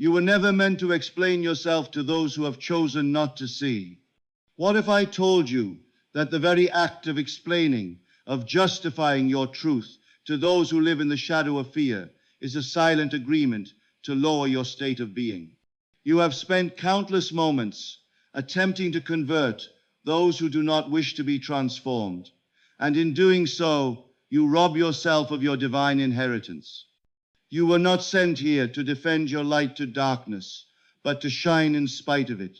You were never meant to explain yourself to those who have chosen not to see. What if I told you that the very act of explaining, of justifying your truth to those who live in the shadow of fear is a silent agreement to lower your state of being? You have spent countless moments attempting to convert those who do not wish to be transformed, and in doing so, you rob yourself of your divine inheritance. You were not sent here to defend your light to darkness, but to shine in spite of it.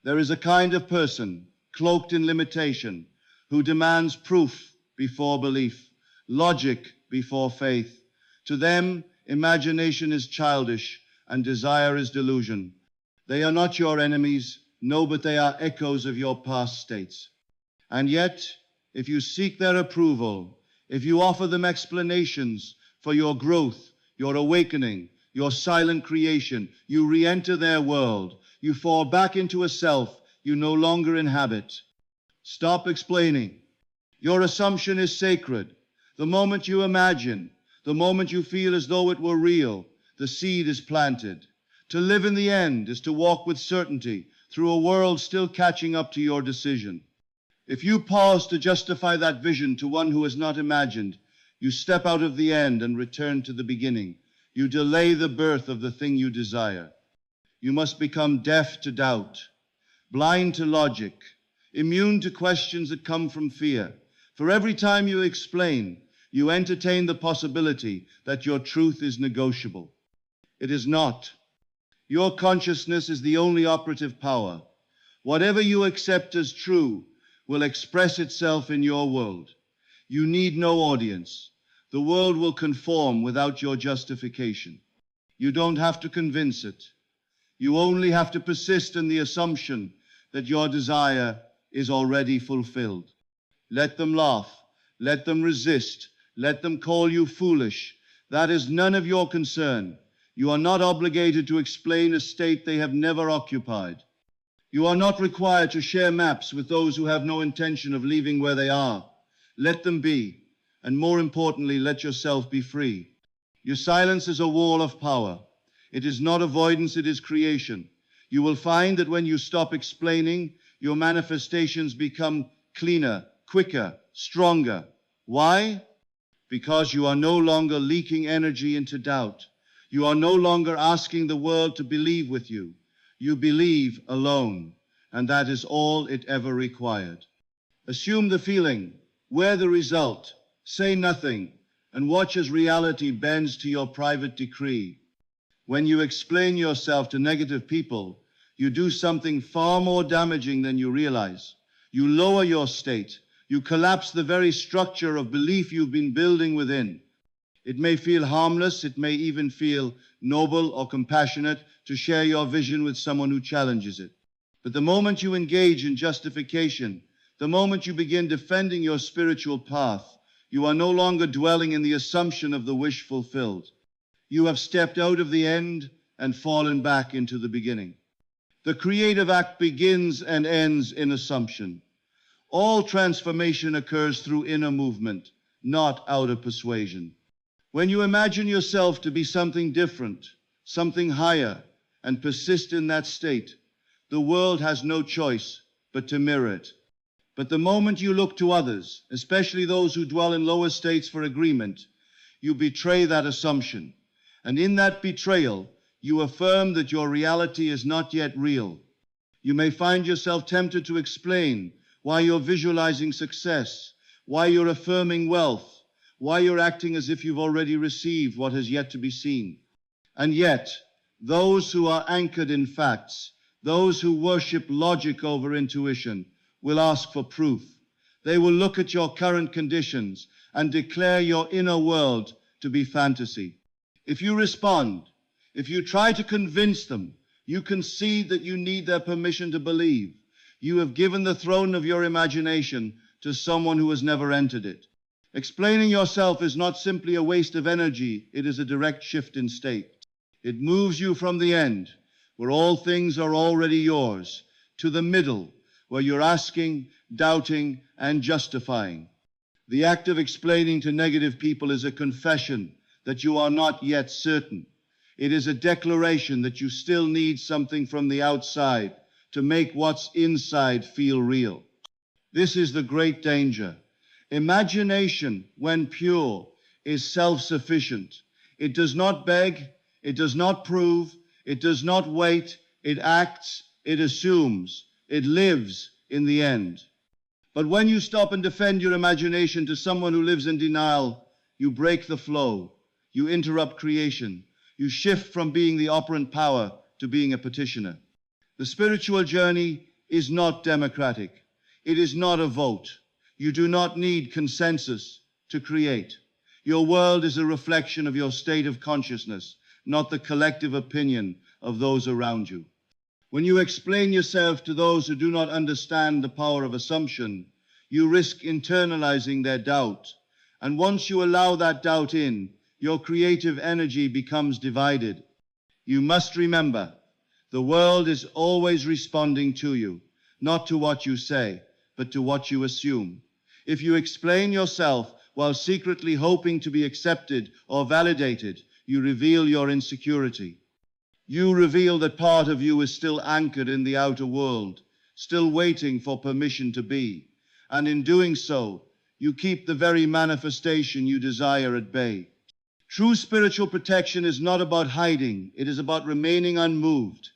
There is a kind of person, cloaked in limitation, who demands proof before belief, logic before faith. To them, imagination is childish and desire is delusion. They are not your enemies, no, but they are echoes of your past states. And yet, if you seek their approval, if you offer them explanations for your growth, your awakening, your silent creation, you re-enter their world. You fall back into a self you no longer inhabit. Stop explaining. Your assumption is sacred. The moment you imagine, the moment you feel as though it were real, the seed is planted. To live in the end is to walk with certainty through a world still catching up to your decision. If you pause to justify that vision to one who has not imagined, you step out of the end and return to the beginning. You delay the birth of the thing you desire. You must become deaf to doubt, blind to logic, immune to questions that come from fear. For every time you explain, you entertain the possibility that your truth is negotiable. It is not. Your consciousness is the only operative power. Whatever you accept as true will express itself in your world. You need no audience. The world will conform without your justification. You don't have to convince it. You only have to persist in the assumption that your desire is already fulfilled. Let them laugh. Let them resist. Let them call you foolish. That is none of your concern. You are not obligated to explain a state they have never occupied. You are not required to share maps with those who have no intention of leaving where they are. Let them be, and more importantly, let yourself be free. Your silence is a wall of power. It is not avoidance, it is creation. You will find that when you stop explaining, your manifestations become cleaner, quicker, stronger. Why? Because you are no longer leaking energy into doubt. You are no longer asking the world to believe with you. You believe alone, and that is all it ever required. Assume the feeling, wear the result, say nothing, and watch as reality bends to your private decree. When you explain yourself to negative people, you do something far more damaging than you realize. You lower your state. You collapse the very structure of belief you've been building within. It may feel harmless, it may even feel noble or compassionate to share your vision with someone who challenges it. But the moment you engage in justification, the moment you begin defending your spiritual path, you are no longer dwelling in the assumption of the wish fulfilled. You have stepped out of the end and fallen back into the beginning. The creative act begins and ends in assumption. All transformation occurs through inner movement, not outer persuasion. When you imagine yourself to be something different, something higher, and persist in that state, the world has no choice but to mirror it. But the moment you look to others, especially those who dwell in lower states for agreement, you betray that assumption. And in that betrayal, you affirm that your reality is not yet real. You may find yourself tempted to explain why you're visualizing success, why you're affirming wealth, why you're acting as if you've already received what has yet to be seen. And yet, those who are anchored in facts, those who worship logic over intuition, will ask for proof. They will look at your current conditions and declare your inner world to be fantasy. If you respond, if you try to convince them, you concede that you need their permission to believe. You have given the throne of your imagination to someone who has never entered it. Explaining yourself is not simply a waste of energy, it is a direct shift in state. It moves you from the end, where all things are already yours, to the middle, where you're asking, doubting, and justifying. The act of explaining to negative people is a confession that you are not yet certain. It is a declaration that you still need something from the outside to make what's inside feel real. This is the great danger. Imagination, when pure, is self-sufficient. It does not beg, it does not prove, it does not wait, it acts, it assumes, it lives in the end. But when you stop and defend your imagination to someone who lives in denial, you break the flow, you interrupt creation, you shift from being the operant power to being a petitioner. The spiritual journey is not democratic. It is not a vote. You do not need consensus to create. Your world is a reflection of your state of consciousness, not the collective opinion of those around you. When you explain yourself to those who do not understand the power of assumption, you risk internalizing their doubt. And once you allow that doubt in, your creative energy becomes divided. You must remember, the world is always responding to you, not to what you say, but to what you assume. If you explain yourself while secretly hoping to be accepted or validated, you reveal your insecurity. You reveal that part of you is still anchored in the outer world, still waiting for permission to be. And in doing so, you keep the very manifestation you desire at bay. True spiritual protection is not about hiding, it is about remaining unmoved.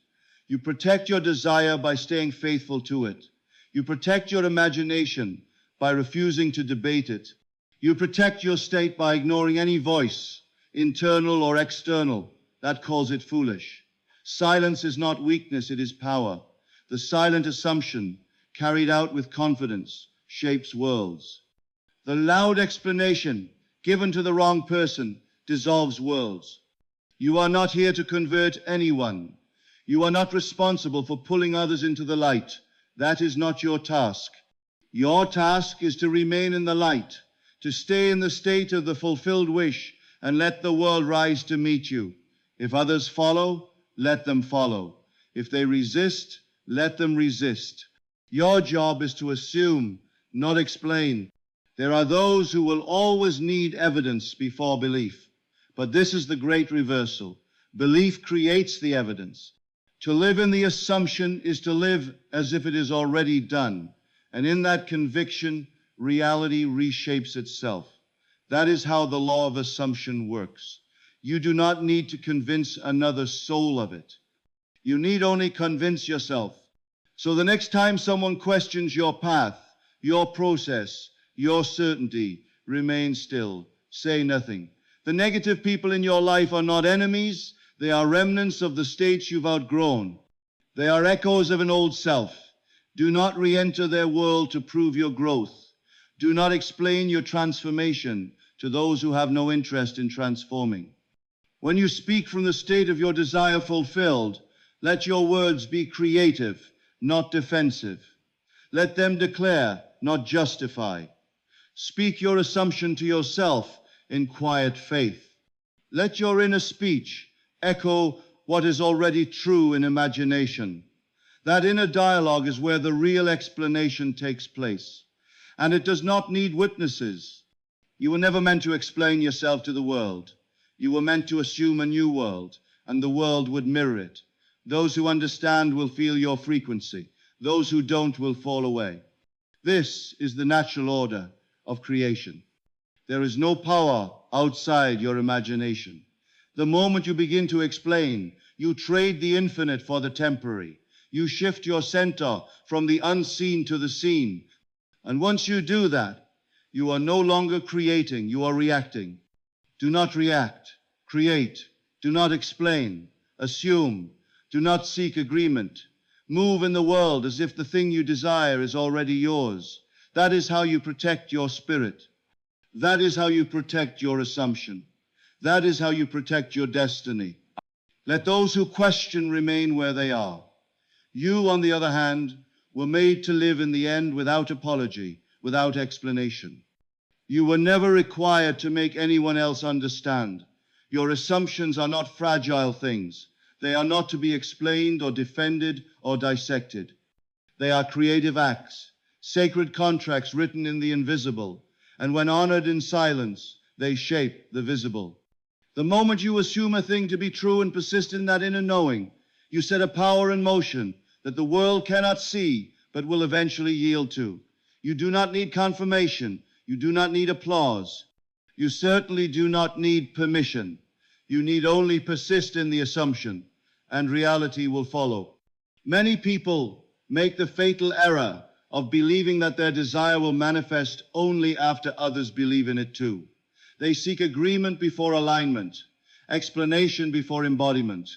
You protect your desire by staying faithful to it. You protect your imagination by refusing to debate it. You protect your state by ignoring any voice, internal or external, that calls it foolish. Silence is not weakness, it is power. The silent assumption, carried out with confidence, shapes worlds. The loud explanation given to the wrong person dissolves worlds. You are not here to convert anyone. You are not responsible for pulling others into the light. That is not your task. Your task is to remain in the light, to stay in the state of the fulfilled wish and let the world rise to meet you. If others follow, let them follow. If they resist, let them resist. Your job is to assume, not explain. There are those who will always need evidence before belief. But this is the great reversal. Belief creates the evidence. To live in the assumption is to live as if it is already done. And in that conviction, reality reshapes itself. That is how the law of assumption works. You do not need to convince another soul of it. You need only convince yourself. So the next time someone questions your path, your process, your certainty, remain still. Say nothing. The negative people in your life are not enemies. They are remnants of the states you've outgrown. They are echoes of an old self. Do not re-enter their world to prove your growth. Do not explain your transformation to those who have no interest in transforming. When you speak from the state of your desire fulfilled, let your words be creative, not defensive. Let them declare, not justify. Speak your assumption to yourself in quiet faith. Let your inner speech echo what is already true in imagination. That inner dialogue is where the real explanation takes place. And it does not need witnesses. You were never meant to explain yourself to the world. You were meant to assume a new world, and the world would mirror it. Those who understand will feel your frequency. Those who don't will fall away. This is the natural order of creation. There is no power outside your imagination. The moment you begin to explain, you trade the infinite for the temporary. You shift your center from the unseen to the seen. And once you do that, you are no longer creating, you are reacting. Do not react, create. Do not explain, assume. Do not seek agreement. Move in the world as if the thing you desire is already yours. That is how you protect your spirit. That is how you protect your assumption. That is how you protect your destiny. Let those who question remain where they are. You, on the other hand, were made to live in the end without apology, without explanation. You were never required to make anyone else understand. Your assumptions are not fragile things. They are not to be explained or defended or dissected. They are creative acts, sacred contracts written in the invisible, and when honored in silence, they shape the visible. The moment you assume a thing to be true and persist in that inner knowing, you set a power in motion that the world cannot see but will eventually yield to. You do not need confirmation. You do not need applause. You certainly do not need permission. You need only persist in the assumption, and reality will follow. Many people make the fatal error of believing that their desire will manifest only after others believe in it too. They seek agreement before alignment, explanation before embodiment.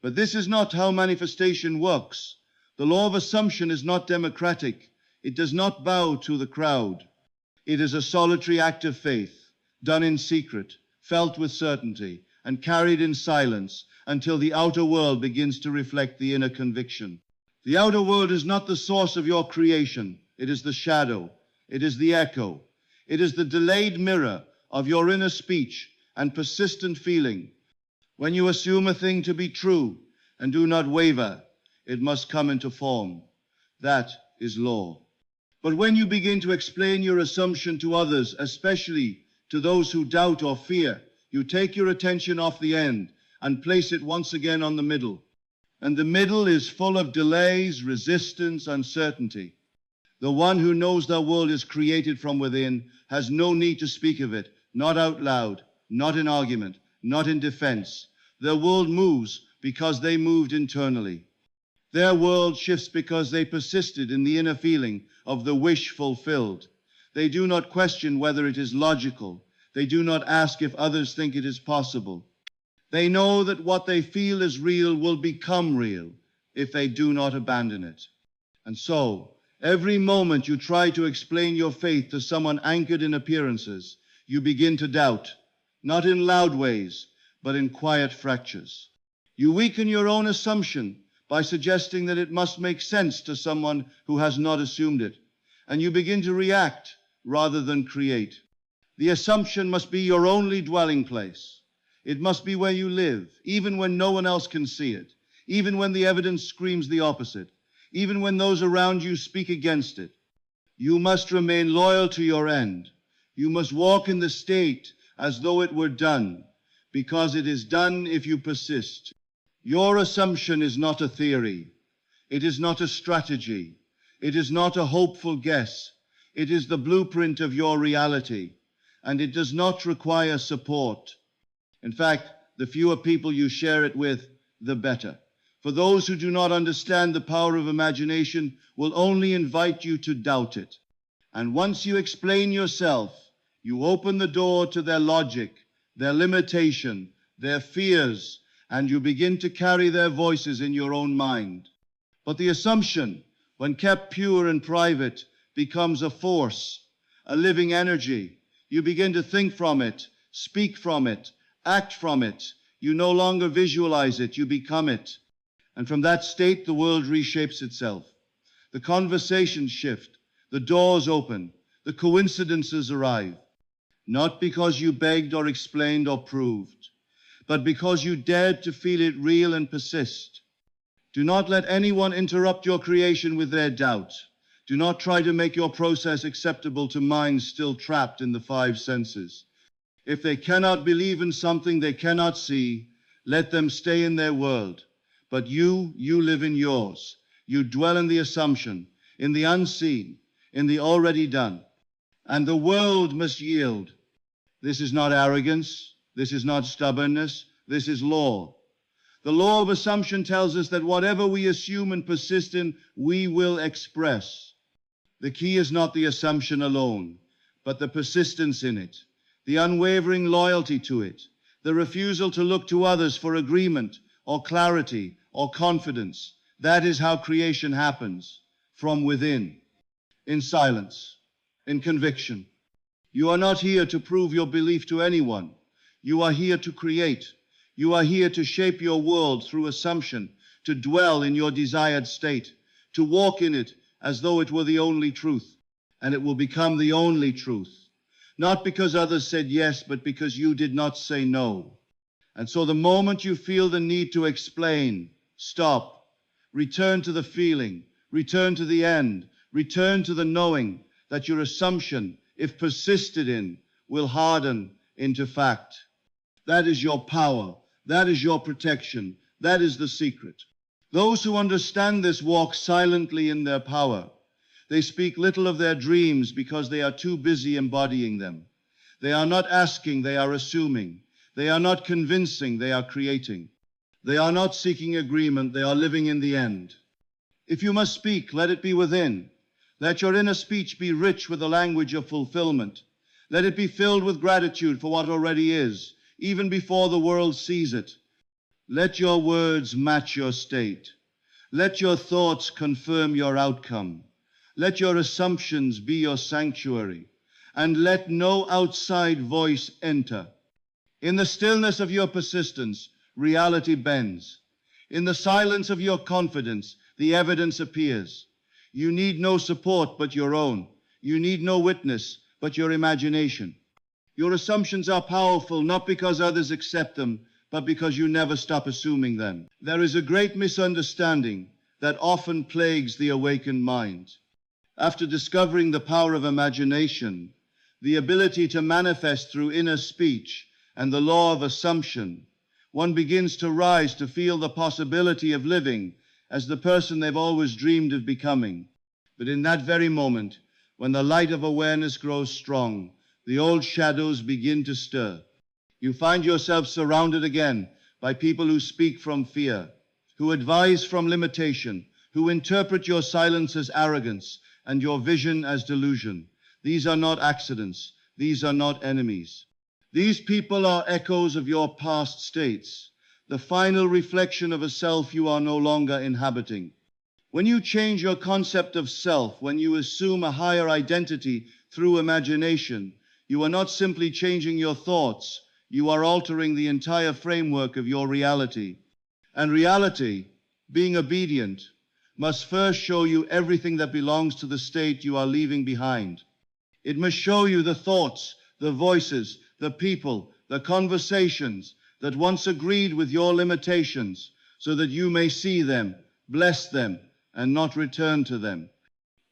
But this is not how manifestation works. The law of assumption is not democratic. It does not bow to the crowd. It is a solitary act of faith, done in secret, felt with certainty, and carried in silence until the outer world begins to reflect the inner conviction. The outer world is not the source of your creation. It is the shadow. It is the echo. It is the delayed mirror of your inner speech and persistent feeling. When you assume a thing to be true and do not waver, it must come into form. That is law. But when you begin to explain your assumption to others, especially to those who doubt or fear, you take your attention off the end and place it once again on the middle. And the middle is full of delays, resistance, uncertainty. The one who knows their world is created from within has no need to speak of it, not out loud, not in argument, not in defense. Their world moves because they moved internally. Their world shifts because they persisted in the inner feeling of the wish fulfilled. They do not question whether it is logical. They do not ask if others think it is possible. They know that what they feel is real will become real if they do not abandon it. And so, every moment you try to explain your faith to someone anchored in appearances, you begin to doubt, not in loud ways, but in quiet fractures. You weaken your own assumption by suggesting that it must make sense to someone who has not assumed it, and you begin to react rather than create. The assumption must be your only dwelling place. It must be where you live, even when no one else can see it, even when the evidence screams the opposite, even when those around you speak against it. You must remain loyal to your end. You must walk in the state as though it were done, because it is done if you persist. Your assumption is not a theory. It is not a strategy. It is not a hopeful guess. It is the blueprint of your reality, and it does not require support. In fact, the fewer people you share it with, the better. For those who do not understand the power of imagination will only invite you to doubt it. And once you explain yourself, you open the door to their logic, their limitation, their fears, and you begin to carry their voices in your own mind. But the assumption, when kept pure and private, becomes a force, a living energy. You begin to think from it, speak from it, act from it. You no longer visualize it, you become it. And from that state, the world reshapes itself. The conversations shift, the doors open, the coincidences arrive. Not because you begged or explained or proved, but because you dared to feel it real and persist. Do not let anyone interrupt your creation with their doubt. Do not try to make your process acceptable to minds still trapped in the five senses. If they cannot believe in something they cannot see, let them stay in their world. But you live in yours. You dwell in the assumption, in the unseen, in the already done. And the world must yield. This is not arrogance. This is not stubbornness. This is law. The law of assumption tells us that whatever we assume and persist in, we will express. The key is not the assumption alone, but the persistence in it, the unwavering loyalty to it, the refusal to look to others for agreement or clarity or confidence. That is how creation happens, from within, in silence, in conviction. You are not here to prove your belief to anyone. You are here to create. You are here to shape your world through assumption, to dwell in your desired state, to walk in it as though it were the only truth, and it will become the only truth. Not because others said yes, but because you did not say no. And so the moment you feel the need to explain, stop, return to the feeling, return to the end, return to the knowing that your assumption, if persisted in, will harden into fact. That is your power. That is your protection. That is the secret. Those who understand this walk silently in their power. They speak little of their dreams because they are too busy embodying them. They are not asking, they are assuming. They are not convincing, they are creating. They are not seeking agreement, they are living in the end. If you must speak, let it be within. Let your inner speech be rich with the language of fulfillment. Let it be filled with gratitude for what already is, even before the world sees it. Let your words match your state. Let your thoughts confirm your outcome. Let your assumptions be your sanctuary, and let no outside voice enter. In the stillness of your persistence, reality bends. In the silence of your confidence, the evidence appears. You need no support but your own. You need no witness but your imagination. Your assumptions are powerful not because others accept them, but because you never stop assuming them. There is a great misunderstanding that often plagues the awakened mind. After discovering the power of imagination, the ability to manifest through inner speech, and the law of assumption, one begins to rise to feel the possibility of living as the person they've always dreamed of becoming. But in that very moment, when the light of awareness grows strong, the old shadows begin to stir. You find yourself surrounded again by people who speak from fear, who advise from limitation, who interpret your silence as arrogance and your vision as delusion. These are not accidents. These are not enemies. These people are echoes of your past states, the final reflection of a self you are no longer inhabiting. When you change your concept of self, when you assume a higher identity through imagination, you are not simply changing your thoughts, you are altering the entire framework of your reality. And reality, being obedient, must first show you everything that belongs to the state you are leaving behind. It must show you the thoughts, the voices, the people, the conversations that once agreed with your limitations, so that you may see them, bless them, and not return to them.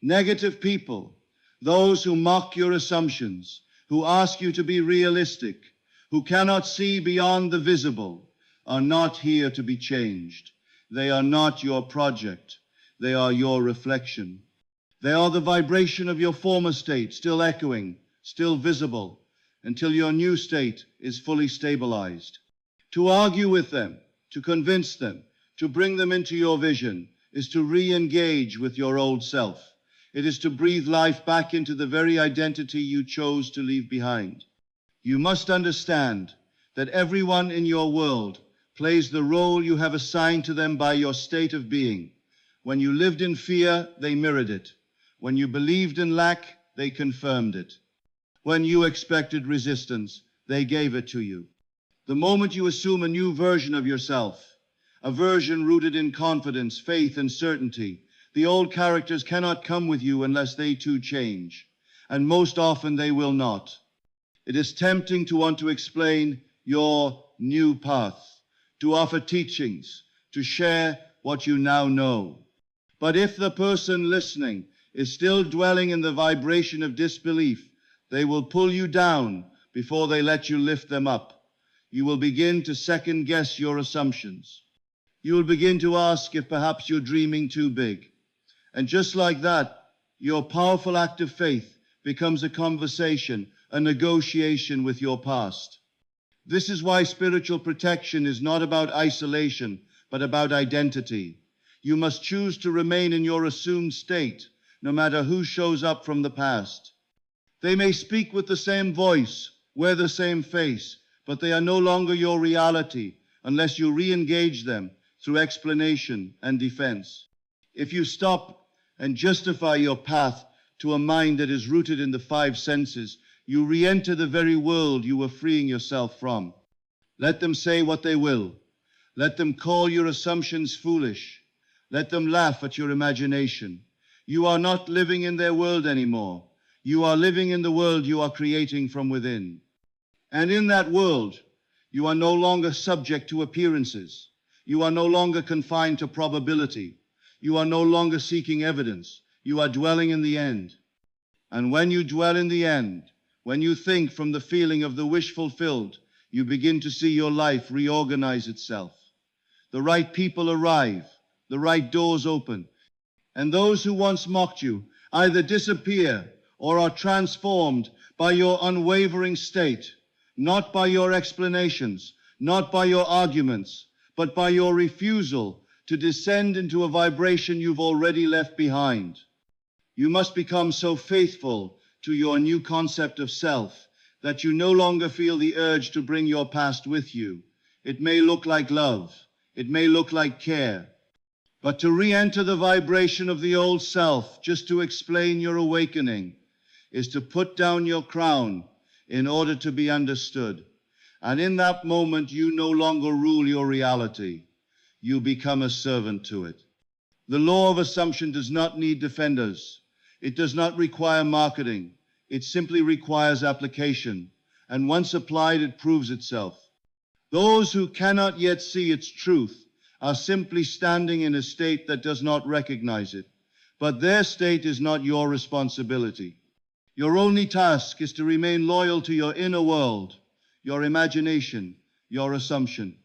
Negative people, those who mock your assumptions, who ask you to be realistic, who cannot see beyond the visible, are not here to be changed. They are not your project. They are your reflection. They are the vibration of your former state, still echoing, still visible, until your new state is fully stabilized. To argue with them, to convince them, to bring them into your vision, is to re-engage with your old self. It is to breathe life back into the very identity you chose to leave behind. You must understand that everyone in your world plays the role you have assigned to them by your state of being. When you lived in fear, they mirrored it. When you believed in lack, they confirmed it. When you expected resistance, they gave it to you. The moment you assume a new version of yourself, a version rooted in confidence, faith, and certainty, the old characters cannot come with you unless they too change, and most often they will not. It is tempting to want to explain your new path, to offer teachings, to share what you now know. But if the person listening is still dwelling in the vibration of disbelief, they will pull you down before they let you lift them up. You will begin to second-guess your assumptions. You will begin to ask if perhaps you're dreaming too big. And just like that, your powerful act of faith becomes a conversation, a negotiation with your past. This is why spiritual protection is not about isolation, but about identity. You must choose to remain in your assumed state, no matter who shows up from the past. They may speak with the same voice, wear the same face, but they are no longer your reality unless you re-engage them through explanation and defense. If you stop and justify your path to a mind that is rooted in the five senses, you re-enter the very world you were freeing yourself from. Let them say what they will. Let them call your assumptions foolish. Let them laugh at your imagination. You are not living in their world anymore. You are living in the world you are creating from within. And in that world, you are no longer subject to appearances. You are no longer confined to probability. You are no longer seeking evidence. You are dwelling in the end. And when you dwell in the end, when you think from the feeling of the wish fulfilled, You begin to see your life reorganize itself. The right people arrive, the right doors open, and those who once mocked you either disappear or are transformed by your unwavering state, not by your explanations, not by your arguments, but by your refusal to descend into a vibration you've already left behind. You must become so faithful to your new concept of self that you no longer feel the urge to bring your past with you. It may look like love, it may look like care, but to re-enter the vibration of the old self, just to explain your awakening, is to put down your crown in order to be understood. And in that moment, you no longer rule your reality. You become a servant to it. The law of assumption does not need defenders. It does not require marketing. It simply requires application. And once applied, it proves itself. Those who cannot yet see its truth are simply standing in a state that does not recognize it. But their state is not your responsibility. Your only task is to remain loyal to your inner world, your imagination, your assumption.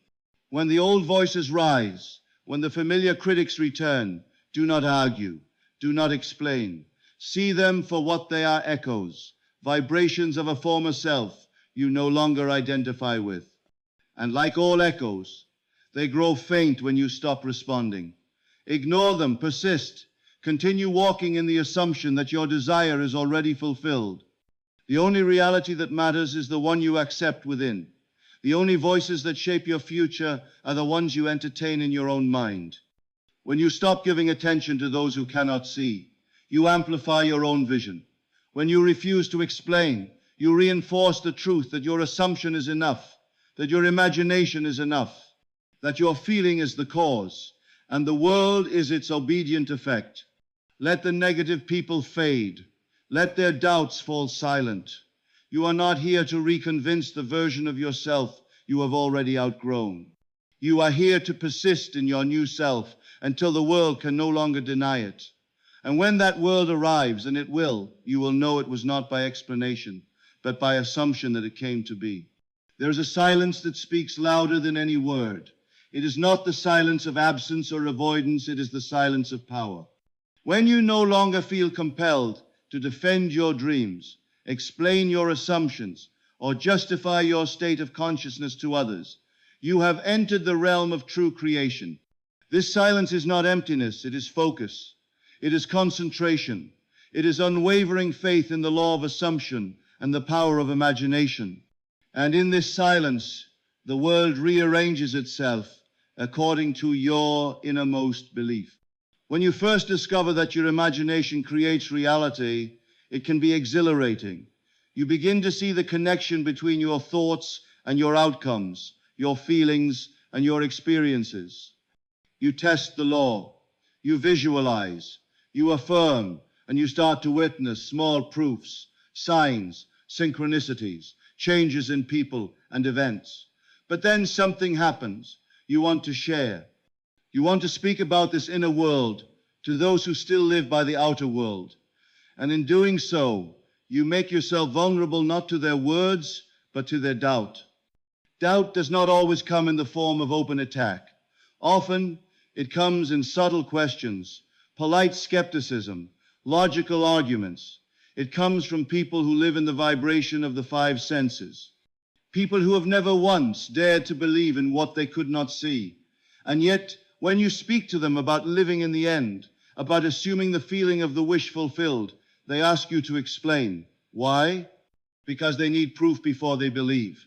When the old voices rise, when the familiar critics return, do not argue, do not explain. See them for what they are: echoes, vibrations of a former self you no longer identify with. And like all echoes, they grow faint when you stop responding. Ignore them, persist. Continue walking in the assumption that your desire is already fulfilled. The only reality that matters is the one you accept within. The only voices that shape your future are the ones you entertain in your own mind. When you stop giving attention to those who cannot see, you amplify your own vision. When you refuse to explain, you reinforce the truth that your assumption is enough, that your imagination is enough, that your feeling is the cause, and the world is its obedient effect. Let the negative people fade. Let their doubts fall silent. You are not here to reconvince the version of yourself you have already outgrown. You are here to persist in your new self until the world can no longer deny it. And when that world arrives, and it will, you will know it was not by explanation, but by assumption that it came to be. There is a silence that speaks louder than any word. It is not the silence of absence or avoidance, it is the silence of power. When you no longer feel compelled to defend your dreams, explain your assumptions, or justify your state of consciousness to others, you have entered the realm of true creation. This silence is not emptiness, it is focus. It is concentration. It is unwavering faith in the law of assumption and the power of imagination. And in this silence, the world rearranges itself according to your innermost belief. When you first discover that your imagination creates reality, it can be exhilarating. You begin to see the connection between your thoughts and your outcomes, your feelings and your experiences. You test the law, you visualize, you affirm, and you start to witness small proofs, signs, synchronicities, changes in people and events. But then something happens. You want to share. You want to speak about this inner world to those who still live by the outer world. And in doing so, you make yourself vulnerable not to their words, but to their doubt. Doubt does not always come in the form of open attack. Often, it comes in subtle questions, polite skepticism, logical arguments. It comes from people who live in the vibration of the five senses. People who have never once dared to believe in what they could not see. And yet, when you speak to them about living in the end, about assuming the feeling of the wish fulfilled, they ask you to explain. Why? Because they need proof before they believe.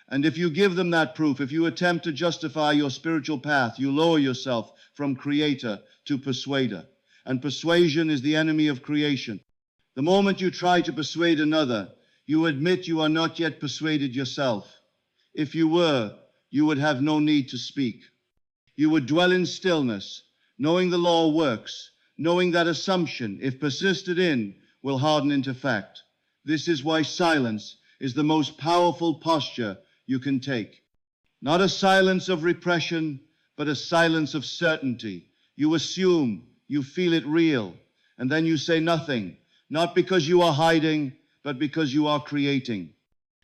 And if you give them that proof, if you attempt to justify your spiritual path, you lower yourself from creator to persuader. And persuasion is the enemy of creation. The moment you try to persuade another, you admit you are not yet persuaded yourself. If you were, you would have no need to speak. You would dwell in stillness, knowing the law works, knowing that assumption, if persisted in, will harden into fact. This is why silence is the most powerful posture you can take. Not a silence of repression, but a silence of certainty. You assume, you feel it real, and then you say nothing, not because you are hiding, but because you are creating.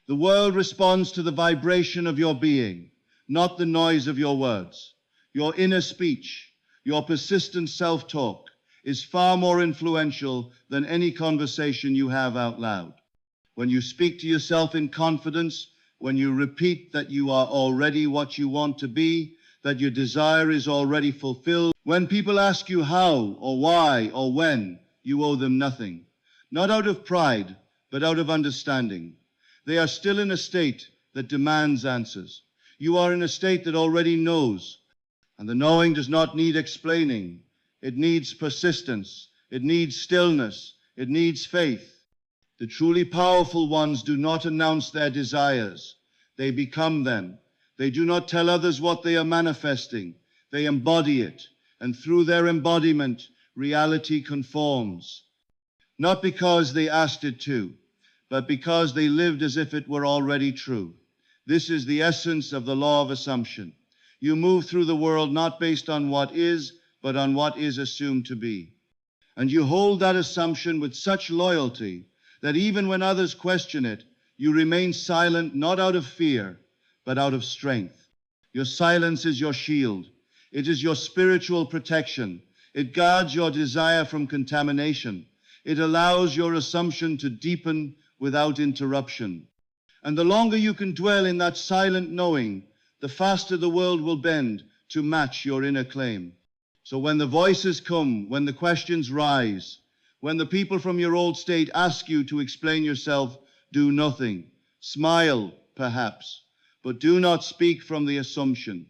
The world responds to the vibration of your being, not the noise of your words. Your inner speech, your persistent self-talk, is far more influential than any conversation you have out loud. When you speak to yourself in confidence, when you repeat that you are already what you want to be, that your desire is already fulfilled, when people ask you how or why or when, you owe them nothing. Not out of pride, but out of understanding. They are still in a state that demands answers. You are in a state that already knows. And the knowing does not need explaining. It needs persistence. It needs stillness. It needs faith. The truly powerful ones do not announce their desires. They become them. They do not tell others what they are manifesting. They embody it. And through their embodiment, reality conforms. Not because they asked it to, but because they lived as if it were already true. This is the essence of the law of assumption. You move through the world not based on what is, but on what is assumed to be. And you hold that assumption with such loyalty that even when others question it, you remain silent not out of fear, but out of strength. Your silence is your shield. It is your spiritual protection. It guards your desire from contamination. It allows your assumption to deepen without interruption. And the longer you can dwell in that silent knowing, the faster the world will bend to match your inner claim. So when the voices come, when the questions rise, when the people from your old state ask you to explain yourself, do nothing. Smile, perhaps, but do not speak from the assumption.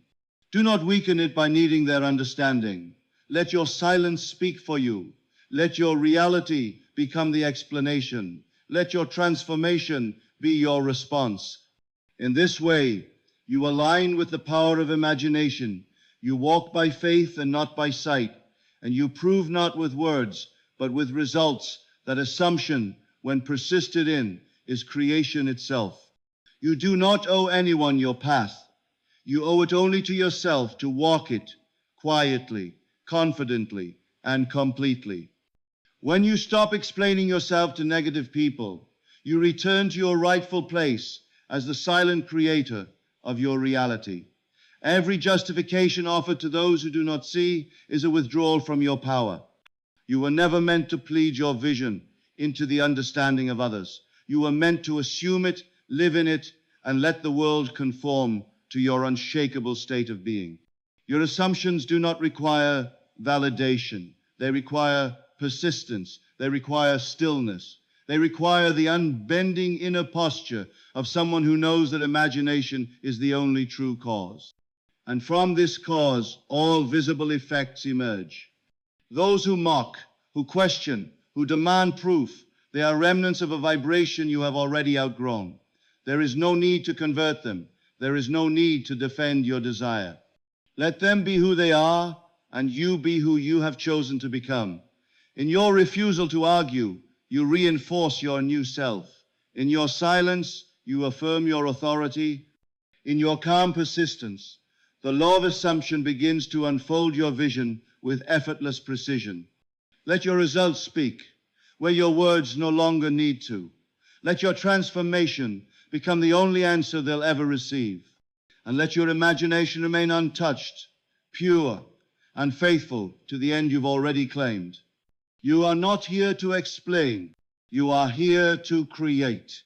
Do not weaken it by needing their understanding. Let your silence speak for you. Let your reality become the explanation. Let your transformation be your response. In this way, you align with the power of imagination. You walk by faith and not by sight. And you prove not with words, but with results that assumption, when persisted in, is creation itself. You do not owe anyone your path. You owe it only to yourself to walk it quietly, confidently, and completely. When you stop explaining yourself to negative people, you return to your rightful place as the silent creator of your reality. Every justification offered to those who do not see is a withdrawal from your power. You were never meant to plead your vision into the understanding of others. You were meant to assume it, live in it, and let the world conform to your unshakable state of being. Your assumptions do not require validation. They require persistence. They require stillness. They require the unbending inner posture of someone who knows that imagination is the only true cause. And from this cause, all visible effects emerge. Those who mock, who question, who demand proof, they are remnants of a vibration you have already outgrown. There is no need to convert them. There is no need to defend your desire. Let them be who they are, and you be who you have chosen to become. In your refusal to argue, you reinforce your new self. In your silence, you affirm your authority. In your calm persistence, the law of assumption begins to unfold your vision with effortless precision. Let your results speak where your words no longer need to. Let your transformation become the only answer they'll ever receive. And let your imagination remain untouched, pure, and faithful to the end you've already claimed. You are not here to explain. You are here to create.